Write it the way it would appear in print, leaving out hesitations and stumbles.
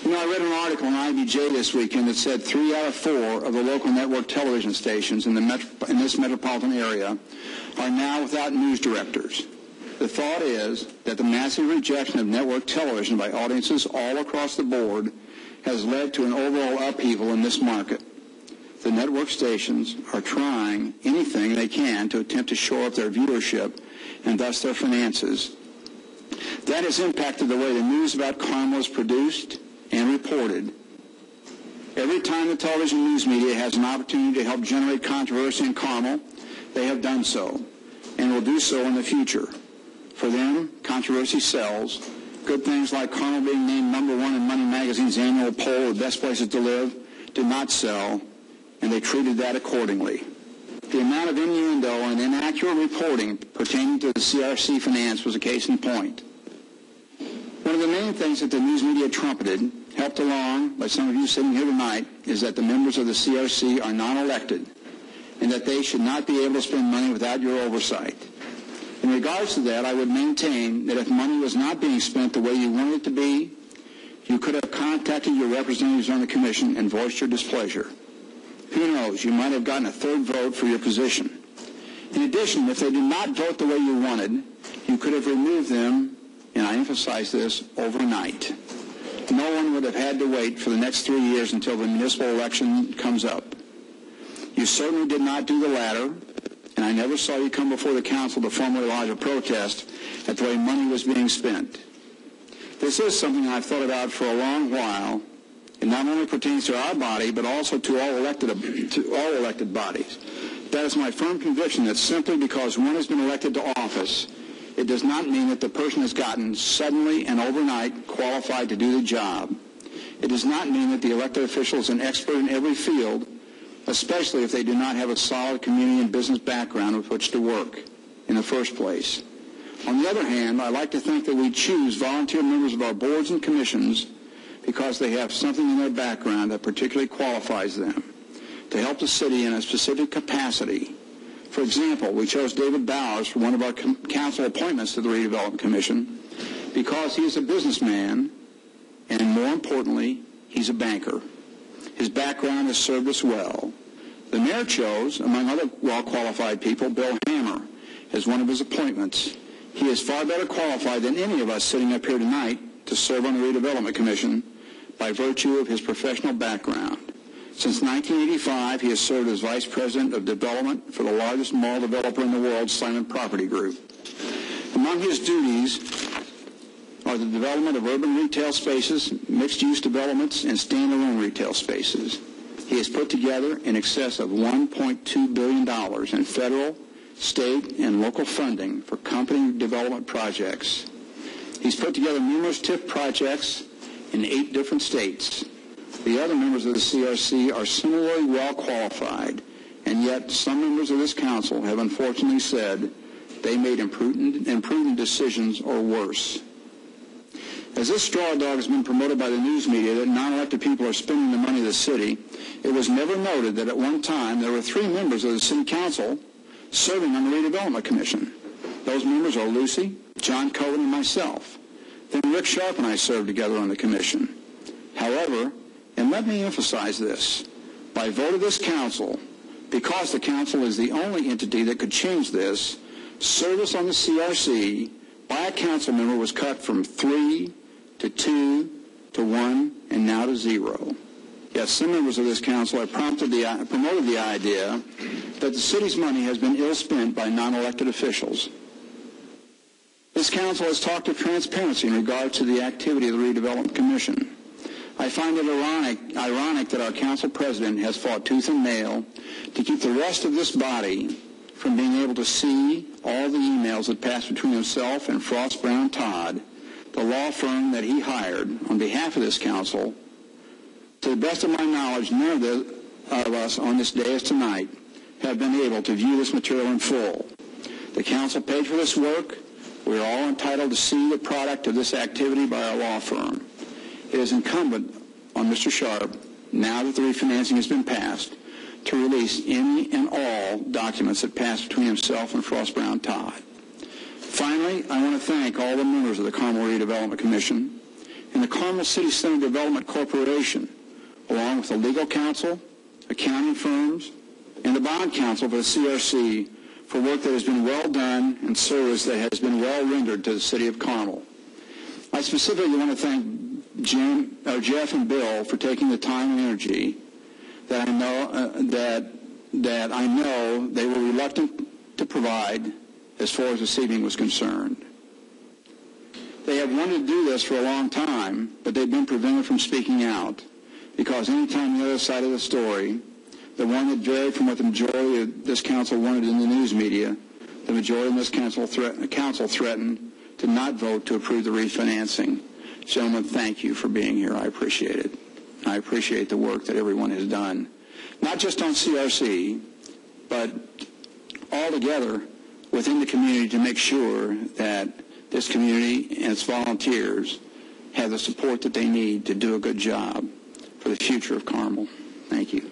You know, I read an article on IBJ this weekend that said 3 out of 4 of the local network television stations in this metropolitan area are now without news directors. The thought is that the massive rejection of network television by audiences all across the board has led to an overall upheaval in this market. The network stations are trying anything they can to attempt to shore up their viewership and thus their finances. That has impacted the way the news about Carmel is produced and reported. Every time the television news media has an opportunity to help generate controversy in Carmel, they have done so and will do so in the future. For them, controversy sells. Good things like Carmel being named #1 in Money Magazine's annual poll of best places to live did not sell, and they treated that accordingly. The amount of innuendo and inaccurate reporting pertaining to the CRC finance was a case in point. One of the main things that the news media trumpeted, helped along by some of you sitting here tonight, is that the members of the CRC are non-elected and that they should not be able to spend money without your oversight. In regards to that, I would maintain that if money was not being spent the way you wanted it to be, you could have contacted your representatives on the commission and voiced your displeasure. Who knows, you might have gotten a third vote for your position. In addition, if they did not vote the way you wanted, you could have removed them, and I emphasize this, overnight. No one would have had to wait for the next 3 years until the municipal election comes up. You certainly did not do the latter, and I never saw you come before the council to formally lodge a protest at the way money was being spent. This is something I've thought about for a long while. It not only pertains to our body, but also to all elected bodies. That is my firm conviction that simply because one has been elected to office, it does not mean that the person has gotten suddenly and overnight qualified to do the job. It does not mean that the elected official is an expert in every field, especially if they do not have a solid community and business background with which to work in the first place. On the other hand, I like to think that we choose volunteer members of our boards and commissions because they have something in their background that particularly qualifies them to help the city in a specific capacity. For example, we chose David Bowers for one of our council appointments to the Redevelopment Commission because he is a businessman and, more importantly, he's a banker. His background has served us well. The mayor chose, among other well-qualified people, Bill Hammer as one of his appointments. He is far better qualified than any of us sitting up here tonight to serve on the Redevelopment Commission by virtue of his professional background. Since 1985, he has served as Vice President of Development for the largest mall developer in the world, Simon Property Group. Among his duties are the development of urban retail spaces, mixed-use developments, and standalone retail spaces. He has put together in excess of $1.2 billion in federal, state, and local funding for company development projects. He's put together numerous TIF projects in 8 different states. The other members of the CRC are similarly well qualified, and yet some members of this council have unfortunately said they made imprudent decisions or worse. As this straw dog has been promoted by the news media that non-elected people are spending the money of the city, it was never noted that at one time there were 3 members of the city council serving on the Redevelopment Commission. Those members are Lucy, John Cohen, and myself. Then Rick Sharp and I served together on the commission. However, and let me emphasize this, by vote of this council, because the council is the only entity that could change this, service on the CRC by a council member was cut from 3 to 2 to 1 and now to 0. Yes, some members of this council have promoted the idea that the city's money has been ill spent by non-elected officials. This council has talked of transparency in regard to the activity of the Redevelopment Commission. I find it ironic that our council president has fought tooth and nail to keep the rest of this body from being able to see all the emails that passed between himself and Frost Brown Todd, the law firm that he hired on behalf of this council. To the best of my knowledge, none of us on this day as tonight have been able to view this material in full. The council paid for this work. We are all entitled to see the product of this activity by our law firm. It is incumbent on Mr. Sharp, now that the refinancing has been passed, to release any and all documents that passed between himself and Frost Brown Todd. Finally, I want to thank all the members of the Carmel Redevelopment Commission and the Carmel City Center Development Corporation, along with the legal counsel, accounting firms, and the bond counsel for the CRC for work that has been well done and service that has been well rendered to the city of Carmel. I specifically want to thank Jeff and Bill for taking the time and energy that I know they were reluctant to provide as far as this evening was concerned. They have wanted to do this for a long time, but they've been prevented from speaking out because anytime the other side of the story, the one that varied from what the majority of this council wanted in the news media, the majority of this council threatened to not vote to approve the refinancing. Gentlemen, thank you for being here. I appreciate it. I appreciate the work that everyone has done, not just on CRC, but all together within the community to make sure that this community and its volunteers have the support that they need to do a good job for the future of Carmel. Thank you.